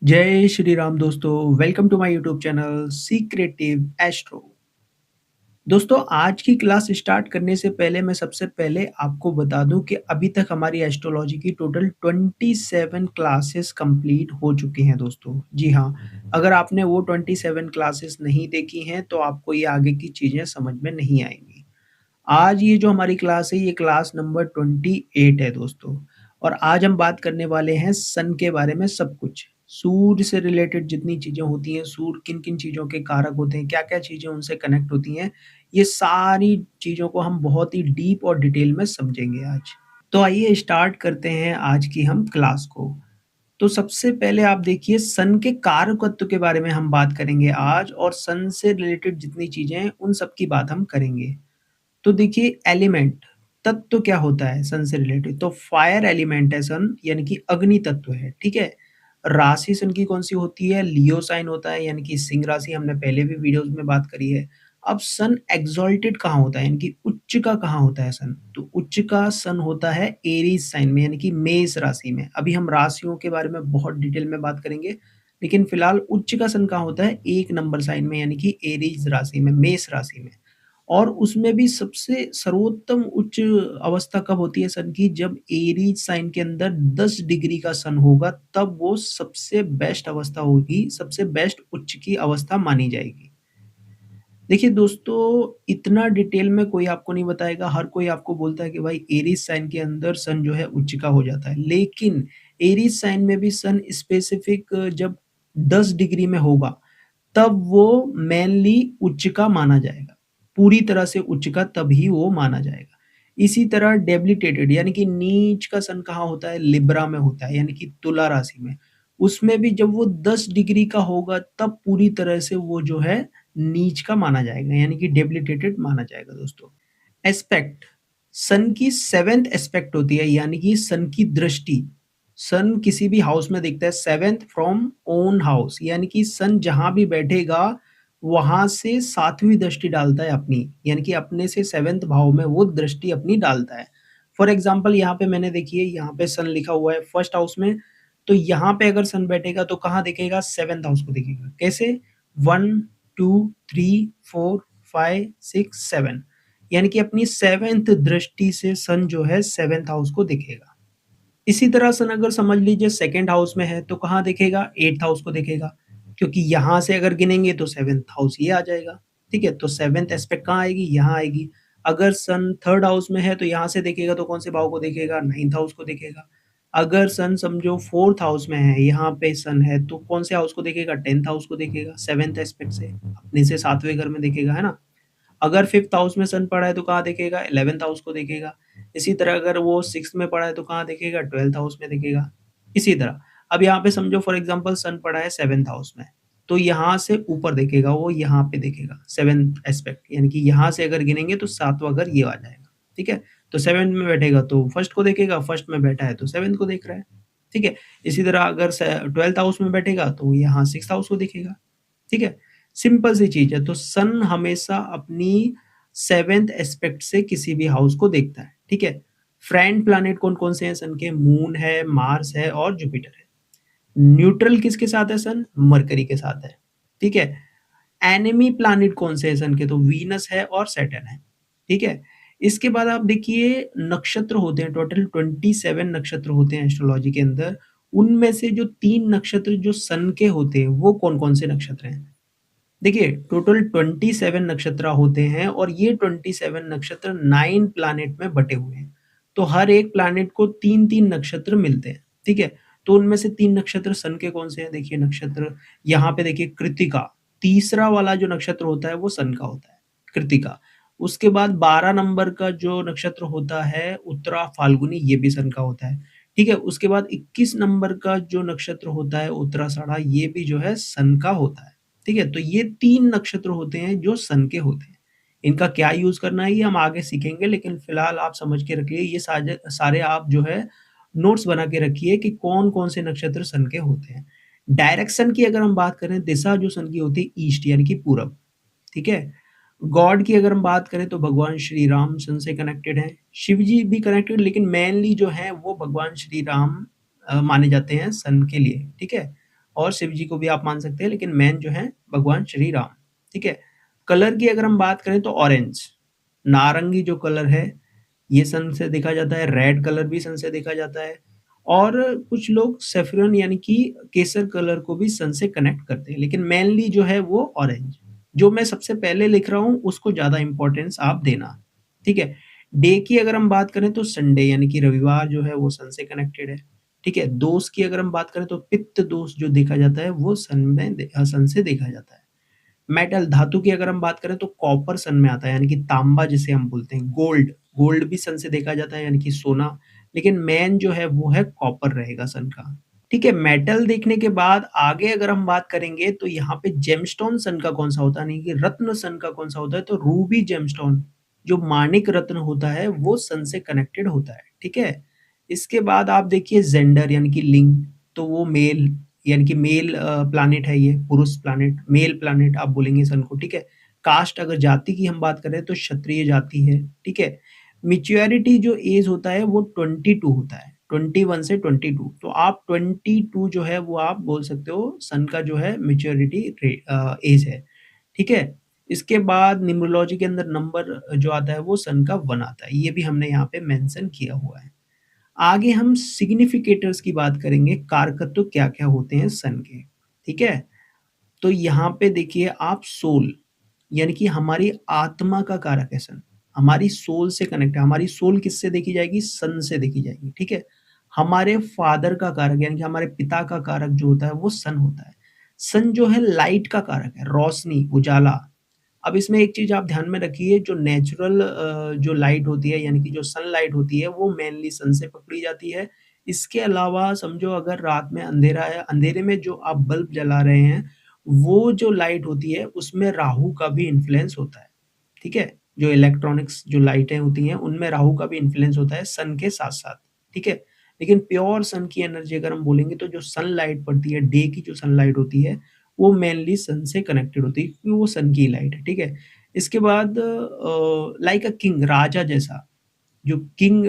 जय श्री राम दोस्तों, welcome to my YouTube channel secretive astro. दोस्तों, आज की क्लास स्टार्ट करने से पहले मैं सबसे पहले आपको बता दूं कि अभी तक हमारी एस्ट्रोलॉजी की टोटल 27 क्लासेस कंप्लीट हो चुकी हैं दोस्तों। जी हाँ, अगर आपने वो 27 क्लासेस नहीं देखी हैं तो आपको ये आगे की चीज़ें समझ में नहीं आएँगी। आज ये जो हमारी क्लास है, ये क्लास नंबर 28 है दोस्तों। और आज हम बात करने वाले हैं सन के बारे में सब कुछ। सूर्य से रिलेटेड जितनी चीज़ें होती हैं, सूर्य किन-किन चीज़ों के कारक होते हैं, क्या-क्या चीज़ें उनसे कनेक्ट होती हैं, ये सारी चीज़ों को हम बहुत ही डीप और डिटेल में समझेंगे आज। तो आइए स्टार्ट करते हैं आज की हम क्लास को। तो सबसे पहले आप देखिए सन के कारकत्व के बारे में हम बात करेंगे आज और सन से रिलेटेड जितनी चीज़ें हैं, उन सब की बात हम करेंगे। तो देखिए एलिमेंट, तत्व क्या होता है सन से रिलेटेड? तो फायर एलिमेंट है सन, यानी कि अग्नि तत्व है, ठीक है? राशि सन की कौन-सी होती है? लियो साइन होता है, यानी कि सिंह राशि, हमने पहले भी वीडियोज़ में बात करी है। अब सन एक्सॉल्टेड कहाँ होता है, यानी कि उच्च का कहाँ होता है सन? तो उच्च का सन होता है एरीज़ साइन में, यानी कि मेष राशि में। अभी हम राशियों के बारे में बहुत डिटेल में बात करेंगे, लेकिन फिलहाल उच्च का सन कहाँ होता है? 1 नंबर साइन में, यानी कि एरीज़ राशि में, मेष राशि में। और उसमें भी सबसे सर्वोत्तम उच्च अवस्था कब होती है सन की? जब एरीज़ साइन के अंदर 10 डिग्री का सन होगा, तब वो सबसे बेस्ट अवस्था होगी, सबसे बेस्ट उच्च की अवस्था मानी जाएगी। देखिए दोस्तों, इतना डिटेल में कोई आपको नहीं बताएगा, हर कोई आपको बोलता है कि भाई एरीज़ साइन के अंदर सन जो है उच्च का हो जाता है। लेकिन एरीज़ साइन में भी सन स्पेसिफिक जब 10 डिग्री में होगा, तब वो मेनली उच्च का माना जाएगा। पूरी तरह से उच्च का तभी वो माना जाएगा। इसी तरह डेबिलिटेटेड, यानी कि नीच का सन कहाँ होता है? लिब्रा में होता है, यानी कि तुला राशि में। उसमें भी जब वो 10 डिग्री का होगा, तब पूरी तरह से वो जो है नीच का माना जाएगा, यानी कि डेबिलिटेटेड माना जाएगा दोस्तों। एस्पेक्ट, सन की 7th एस्पेक्ट होती है, यानी कि सन की दृष्टि। सन किसी भी हाउस में दिखता है 7th फ्रॉम ओन हाउस, यानी कि सन जहाँ भी बैठेगा वहाँ से 7वीं दृष्टि डालता है अपनी, यानी कि अपने से 7th भाव में वो दृष्टि अपनी डालता है। फॉर एग्ज़ाम्पल यहाँ पे मैंने देखिए यहाँ पे सन लिखा हुआ है फर्स्ट हाउस में, तो यहाँ पे अगर सन बैठेगा तो कहाँ दिखेगा? 7th हाउस को दिखेगा। कैसे? 1, 2, 3, 4, 5, 6, 7, यानी कि अपनी 7th दृष्टि से सन जो है 7th हाउस को दिखेगा। इसी तरह सन अगर समझ लीजिए सेकंड हाउस में है तो कहाँ दिखेगा? 8th हाउस को दिखेगा, क्योंकि यहाँ से अगर गिनेंगे तो 7th हाउस ये आ जाएगा, ठीक है? तो 7th एस्पेक्ट कहाँ आएगी? यहाँ आएगी। अगर सन थर्ड हाउस में है तो यहाँ से देखेगा तो कौन-से भाव को देखेगा? 9th हाउस को देखेगा। अगर सन समझो 4th हाउस में है, यहाँ पे सन है तो कौन से हाउस को देखेगा? 10th हाउस को देखेगा 7th एस्पेक्ट से, अपने से 7वें घर में देखेगा, है ना? अगर 5th हाउस में सन पड़ा है तो कहाँ देखेगा? 11th हाउस को देखेगा। इसी तरह अगर वो 6th में पड़ा है तो कहाँ देखेगा? 12th हाउस में देखेगा। इसी तरह अब यहाँ पे समझो फॉर एग्ज़ाम्पल सन पड़ा है 7th हाउस में, तो यहाँ से ऊपर देखेगा, वो यहाँ पे देखेगा 7th एस्पेक्ट, यानी कि यहाँ से अगर गिनेंगे तो 7वाँ घर ये आ जाएगा, ठीक है? तो 7th में बैठेगा तो फर्स्ट को देखेगा, फर्स्ट में बैठा है तो 7th को देख रहा है, ठीक है? इसी तरह अगर 12th हाउस में बैठेगा तो यहाँ 6th हाउस को दिखेगा, ठीक है? सिंपल सी चीज़ है, तो सन हमेशा अपनी 7th एस्पेक्ट से किसी भी हाउस को देखता है, ठीक है? फ्रेंड प्लैनेट कौन-कौन से हैं सन के? मून है, मार्स है और जुपिटर है। न्यूट्रल किसके साथ है सन? मरकरी के साथ है, ठीक है? एनिमी प्लैनेट कौन से हैं सन के? तो वीनस है और सैटर्न है, ठीक है? इसके बाद आप देखिए नक्षत्र होते हैं, टोटल 27 नक्षत्र होते हैं एस्ट्रोलॉजी के अंदर, उनमें से जो 3 नक्षत्र जो सन के होते हैं, वो कौन-कौन से नक्षत्र हैं? देखिए टोटल 27 नक्षत्र होते हैं और ये 27 नक्षत्र 9 प्लैनेट में बटे हुए हैं। तो हर एक प्लैनेट को 3-3 नक्षत्र मिलते हैं, ठीक है? तो उनमें से 3 नक्षत्र सन के कौन से हैं? देखिए नक्षत्र यहाँ पे देखिए कृत्तिका, तीसरा वाला जो नक्षत्र होता है वो सन का होता है, कृत्तिका। उसके बाद 12 नंबर का जो नक्षत्र होता है उत्तरा फाल्गुनी, ये भी सन का होता है, ठीक है? उसके बाद 21 नंबर का जो नक्षत्र होता है उत्तराषाढ़ा, ये भी जो है सन का होता है। ठीक है? तो ये 3 नक्षत्र होते हैं जो सन के होते हैं। इनका क्या यूज़ करना है ये हम आगे सीखेंगे, लेकिन फिलहाल आप समझ के रखिए ये सारे आप जो है नोट्स बना के रखिए कि कौन-कौन से नक्षत्र सन के होते हैं। डायरेक्शन की अगर हम बात करें, दिशा जो सन की होती है ईस्ट यानी कि पूरब, ठीक है? गॉड की अगर हम बात करें तो भगवान श्री राम सन से कनेक्टेड हैं। शिव जी भी कनेक्टेड, लेकिन मेनली जो है वो भगवान श्री राम माने जाते हैं सन के लिए, ठीक है? और शिव जी को भी आप मान सकते हैं, लेकिन मेन जो है भगवान श्री राम, ठीक है। कलर की अगर हम बात करें तो ऑरेंज, नारंगी जो कलर है ये सन से देखा जाता है, रेड कलर भी सन से देखा जाता है, और कुछ लोग सैफरन यानी कि केसर कलर को भी सन से कनेक्ट करते हैं, लेकिन मेनली जो है वो ऑरेंज। जो मैं सबसे पहले लिख रहा हूँ उसको ज़्यादा इम्पोर्टेंस आप देना, ठीक है। डे की अगर हम बात करें तो संडे यानी कि रविवार जो है वो सन से कनेक्टेड है, ठीक है। दोष की अगर हम बात करें तो पित्त दोष जो देखा जाता है वो सन से देखा जाता है। मेटल धातु की अगर हम बात करें तो कॉपर सन में आता है, यानी कि तांबा जिसे हम बोलते हैं। गोल्ड, गोल्ड भी सन से देखा जाता है यानी कि सोना, लेकिन मेन जो है वो है कॉपर रहेगा सन का, ठीक है। मेटल देखने के बाद आगे अगर हम बात करेंगे तो यहाँ पे जेमस्टोन सन का कौन सा होता है, नहीं कि रत्न सन का कौन सा होता है, तो रूबी जेमस्टोन जो माणिक रत्न होता है वो सन से कनेक्टेड होता है, ठीक है। इसके बाद आप देखिए जेंडर यानी कि लिंग, तो वो मेल यानी कि मेल प्लैनेट है, ये पुरुष प्लैनेट, मेल प्लैनेट आप बोलेंगे सन को, ठीक है। कास्ट अगर जाति की हम बात करें तो क्षत्रिय जाति है, ठीक है। मैच्योरिटी जो एज होता है वो 22 होता है, 21 से 22, तो आप 22 जो है वो आप बोल सकते हो सन का जो है मैच्योरिटी एज है, ठीक है। इसके बाद न्यूमरोलॉजी के अंदर नंबर जो आता है वो सन का 1 आता है, ये भी हमने यहाँ पे मेंशन किया हुआ है। आगे हम सिग्निफिकेटर्स की बात करेंगे, कारकत्व क्या-क्या होते हैं सन के, ठीक है? तो यहाँ पे देखिए आप सोल, यानी कि हमारी आत्मा का कारक है सन, हमारी सोल से कनेक्ट है। हमारी सोल किससे देखी जाएगी? सन से देखी जाएगी, ठीक है? हमारे फादर का कारक यानी कि हमारे पिता का कारक जो होता है वो सन होता है। सन जो है लाइट का कारक है, रोशनी, उजाला। अब इसमें एक चीज़ आप ध्यान में रखिए, जो नेचुरल जो लाइट होती है यानी कि जो सनलाइट होती है वो मेनली सन से पकड़ी जाती है। इसके अलावा समझो अगर रात में अंधेरा है, अंधेरे में जो आप बल्ब जला रहे हैं, वो जो लाइट होती है उसमें राहु का भी इन्फ्लुएंस होता है, ठीक है? जो इलेक्ट्रॉनिक्स जो लाइटें होती हैं उनमें राहु का भी इन्फ्लुएंस होता है सन के साथ-साथ, ठीक है? लेकिन प्योर सन की एनर्जी अगर हम बोलेंगे तो जो सनलाइट पड़ती है, डे की जो सनलाइट होती है वो मेनली सन से कनेक्टेड होती है क्योंकि वो सन की लाइट है, ठीक है? इसके बाद लाइक अ किंग, राजा जैसा, जो किंग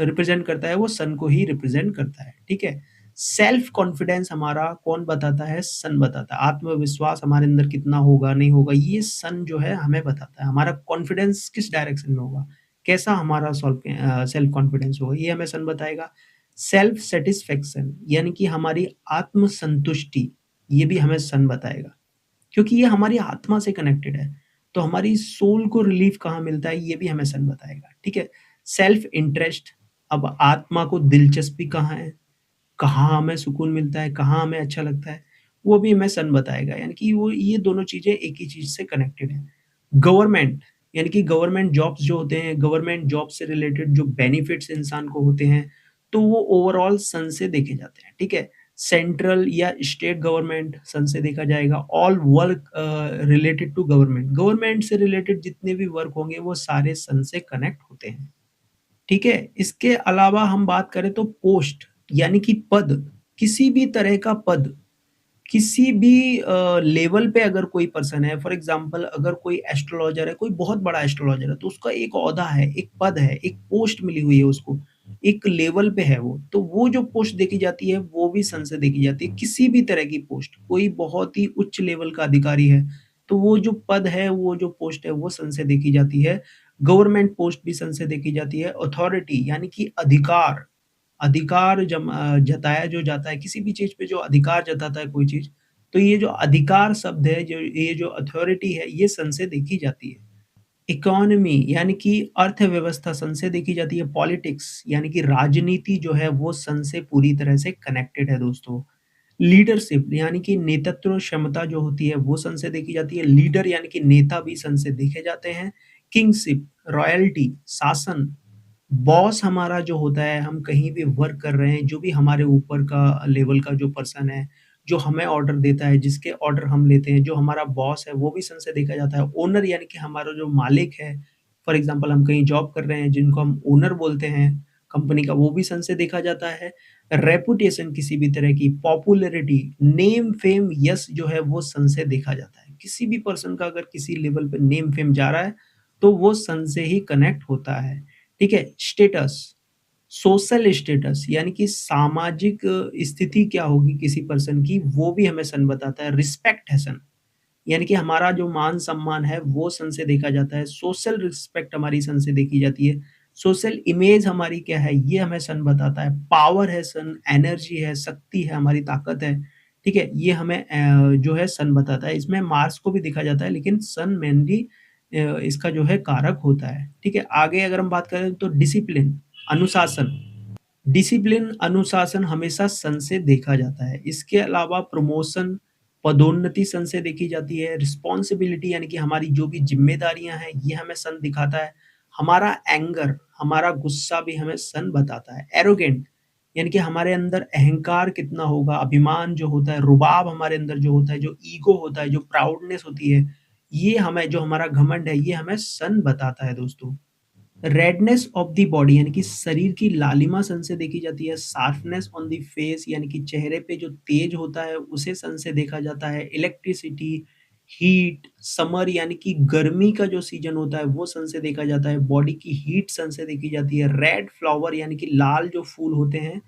रिप्रेजेंट करता है वो सन को ही रिप्रेजेंट करता है, ठीक है? सेल्फ कॉन्फिडेंस हमारा कौन बताता है? सन बताता है। आत्मविश्वास हमारे अंदर कितना होगा, नहीं होगा, ये सन जो है हमें बताता है। हमारा कॉन्फिडेंस किस डायरेक्शन में होगा, कैसा हमारा सेल्फ कॉन्फिडेंस होगा, ये हमें सन बताएगा। सेल्फ सैटिस्फैक्शन यानी कि हमारी आत्म संतुष्टि, ये भी हमें सन बताएगा, क्योंकि ये हमारी आत्मा से कनेक्टेड है। तो हमारी सोल को रिलीफ कहाँ मिलता है, ये भी हमें सन बताएगा, ठीक है? सेल्फ इंटरेस्ट, अब आत्मा को दिलचस्पी कहाँ है, कहाँ हमें सुकून मिलता है, कहाँ हमें अच्छा लगता है, वो भी हमें सन बताएगा। यानी कि वो ये दोनों चीज़ें एक ही चीज़ से कनेक्टेड हैं। गवर्नमेंट यानी कि गवर्नमेंट जॉब्स जो होते हैं, गवर्नमेंट जॉब से रिलेटेड जो बेनिफिट्स इंसान को होते हैं, तो वो ओवरऑल सन से देखे जाते हैं, ठीक है? सेंट्रल या स्टेट गवर्नमेंट सन से देखा जाएगा। All work related to government, government से रिलेटेड जितने भी वर्क होंगे वो सारे सन से कनेक्ट होते हैं। ठीक है? इसके अलावा हम बात करें तो पोस्ट यानी कि पद, किसी भी तरह का पद, किसी भी लेवल पे अगर कोई पर्सन है, फॉर एग्ज़ाम्पल अगर कोई एस्ट्रोलॉज़र है, कोई बहुत बड़ा एस्ट्रोलॉज़र है, तो उसका एक ओहदा है, एक पद है, एक पोस्ट मिली हुई है उसको, एक लेवल पे है वो, तो वो जो पोस्ट देखी जाती है, वो भी सन से देखी जाती है। किसी भी तरह की पोस्ट, कोई बहुत ही उच्च लेवल का अधिकारी है, तो वो जो पद है, वो जो पोस्ट है, वो सन से देखी जाती है। गवर्नमेंट पोस्ट भी सन से देखी जाती है। अथॉरिटी यानी कि अधिकार, जताया जो जाता है, किसी भी चीज़ पे जो अधिकार जताता है कोई चीज़, तो ये जो अधिकार शब्द है, जो ये जो अथॉरिटी है, ये सन से देखी जाती है। इकोनॉमी यानी कि अर्थव्यवस्था सन से देखी जाती है। पॉलिटिक्स यानी कि राजनीति जो है वो सन से पूरी तरह से कनेक्टेड है दोस्तों। लीडरशिप यानी कि नेतृत्व क्षमता जो होती है वो सन से देखी जाती है। लीडर यानी कि नेता भी सन से देखे जाते हैं। किंगशिप, रॉयल्टी, शासन, बॉस हमारा जो होता है, हम कहीं भी वर्क कर रहे हैं, जो भी हमारे ऊपर का लेवल का जो पर्सन है, जो हमें ऑर्डर देता है, जिसके ऑर्डर हम लेते हैं, जो हमारा बॉस है, वो भी सन से देखा जाता है। ओनर यानी कि हमारा जो मालिक है, फॉर एग्ज़ाम्पल हम कहीं जॉब कर रहे हैं, जिनको हम ओनर बोलते हैं कंपनी का, वो भी सन से देखा जाता है। रेपुटेशन किसी भी तरह की, पॉपुलैरिटी, नेम, फेम, यश जो है, वो सन से देखा जाता है। किसी भी पर्सन का अगर किसी लेवल पे नेम, फेम जा रहा है, तो वो सन से ही कनेक्ट होता है। ठीक है? स्टेटस, सोशल स्टेटस यानी कि सामाजिक स्थिति क्या होगी किसी पर्सन की, वो भी हमें सन बताता है। रिस्पेक्ट है सन, यानी कि हमारा जो मान-सम्मान है वो सन से देखा जाता है। सोशल रिस्पेक्ट हमारी सन से देखी जाती है। सोशल इमेज हमारी क्या है ये हमें सन बताता है। पावर है सन, एनर्जी है, शक्ति है, हमारी ताकत है, ठीक है? ये हमें जो है सन बताता है। इसमें मार्स को भी देखा जाता है लेकिन सन मेनली इसका जो है कारक होता है, ठीक है? आगे अगर हम बात करें तो डिसिप्लिन, अनुशासन। डिसिप्लिन, अनुशासन हमेशा सन से देखा जाता है। इसके अलावा प्रमोशन, पदोन्नति सन से देखी जाती है। रिस्पॉन्सिबिलिटी यानी कि हमारी जो भी ज़िम्मेदारियाँ हैं, ये हमें सन दिखाता है। हमारा एंगर, हमारा गुस्सा भी हमें सन बताता है। एरोगेंट यानी कि हमारे अंदर अहंकार कितना होगा, अभिमान जो होता है, रुबाब हमारे अंदर जो होता है, जो ईगो होता है, जो प्राउडनेस होती है, ये हमें जो हमारा घमंड है, ये हमें सन बताता है दोस्तों। रेडनेस ऑफ द बॉडी यानी कि शरीर की लालिमा सन से देखी जाती है। शार्पनेस ऑन द फेस यानी कि चेहरे पे जो तेज होता है उसे सन से देखा जाता है। इलेक्ट्रिसिटी, हीट, समर यानी कि गर्मी का जो सीजन होता है वो सन से देखा जाता है। बॉडी की हीट सन से देखी जाती है। रेड फ्लावर यानी कि लाल जो फूल होते हैं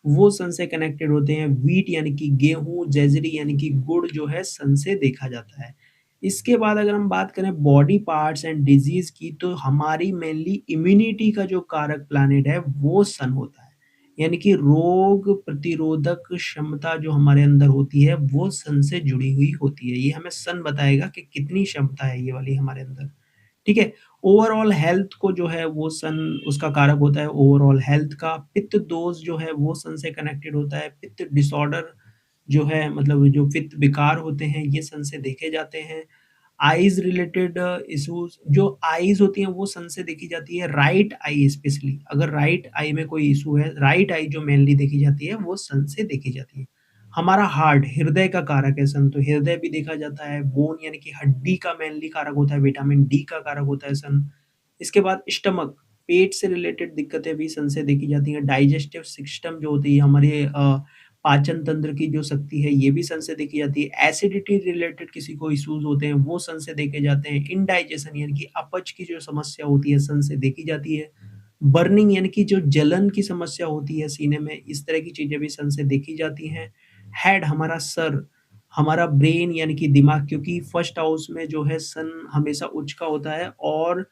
वो सन से कनेक्टेड होते हैं। व्हीट यानी कि गेहूँ, जैजरी यानी कि गुड़ जो है सन से देखा जाता है। इसके बाद अगर हम बात करें बॉडी पार्ट्स एंड डिजीज़ की तो हमारी मेनली इम्यूनिटी का जो कारक प्लैनेट है वो सन होता है। यानी कि रोग प्रतिरोधक क्षमता जो हमारे अंदर होती है वो सन से जुड़ी हुई होती है। ये हमें सन बताएगा कि कितनी क्षमता है ये वाली हमारे अंदर। ठीक है? ओवरऑल हेल्थ को जो है वो सन उसका कारक होता है ओवरऑल हेल्थ का। पित्त दोष जो है वो सन से कनेक्टेड होता है। पित्त डिसऑर्डर जो है मतलब जो पित्त विकार होते हैं ये सन से देखे जाते हैं। आईज़ रिलेटेड इश्यूज़ जो आईज़ होती हैं वो सन से देखी जाती है। राइट आई स्पेशली अगर राइट आई में कोई इश्यू है, राइट आई जो मेनली देखी जाती है वो सन से देखी जाती है। हमारा हार्ट हृदय का कारक है सन, तो हृदय भी देखा जाता है। बोन यानी कि हड्डी का मेनली कारक होता है, विटामिन डी का कारक होता है सन। इसके बाद स्टमक, पेट से रिलेटेड दिक्कतें भी सन से देखी जाती हैं। डाइजेस्टिव सिस्टम जो होती है हमारे पाचन तंत्र की जो शक्ति है ये भी सन से देखी जाती है। एसिडिटी रिलेटेड किसी को इश्यूज़ होते हैं वो सन से देखे जाते हैं। इंडाइजेशन यानी कि अपच की जो समस्या होती है सन से देखी जाती है। बर्निंग यानी कि जो जलन की समस्या होती है सीने में, इस तरह की चीज़ें भी सन से देखी जाती हैं। हेड हमारा सर, हमारा ब्रेन यानी कि दिमाग क्योंकि फर्स्ट हाउस में जो है सन हमेशा उच्च का होता है और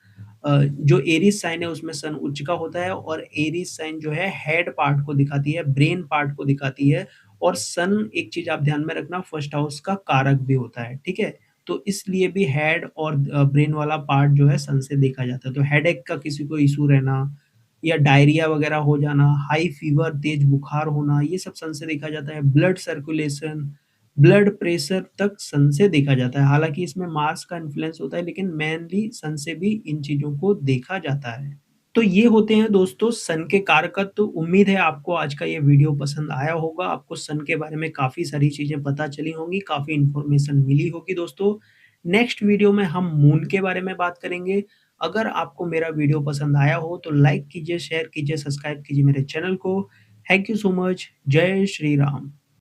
जो एरीज़ साइन है उसमें सन उच्च का होता है और एरीज़ साइन जो है हेड पार्ट को दिखाती है, ब्रेन पार्ट को दिखाती है और सन एक चीज़ आप ध्यान में रखना फर्स्ट हाउस का कारक भी होता है, ठीक है? तो इसलिए भी हेड और ब्रेन वाला पार्ट जो है सन से देखा जाता है। तो हेडेक का किसी को इश्यू रहना या डायरिया वगैरह हो जाना, हाई फीवर, तेज बुखार होना, ये सब सन से देखा जाता है। ब्लड सर्कुलेशन, ब्लड प्रेशर तक सन से देखा जाता है। हालाँकि इसमें मार्स का इन्फ्लुएंस होता है लेकिन मेनली सन से भी इन चीज़ों को देखा जाता है। तो ये होते हैं दोस्तों सन के कारकत्व। तो उम्मीद है आपको आज का ये वीडियो पसंद आया होगा। आपको सन के बारे में काफ़ी सारी चीज़ें पता चली होंगी, काफ़ी इन्फॉर्मेशन मिली होगी दोस्तों। नेक्स्ट वीडियो में हम मून के बारे में बात करेंगे। अगर आपको मेरा वीडियो पसंद आया हो तो लाइक कीजिए, शेयर कीजिए, सब्सक्राइब कीजिए मेरे चैनल को। Thank you so much. जय श्री राम।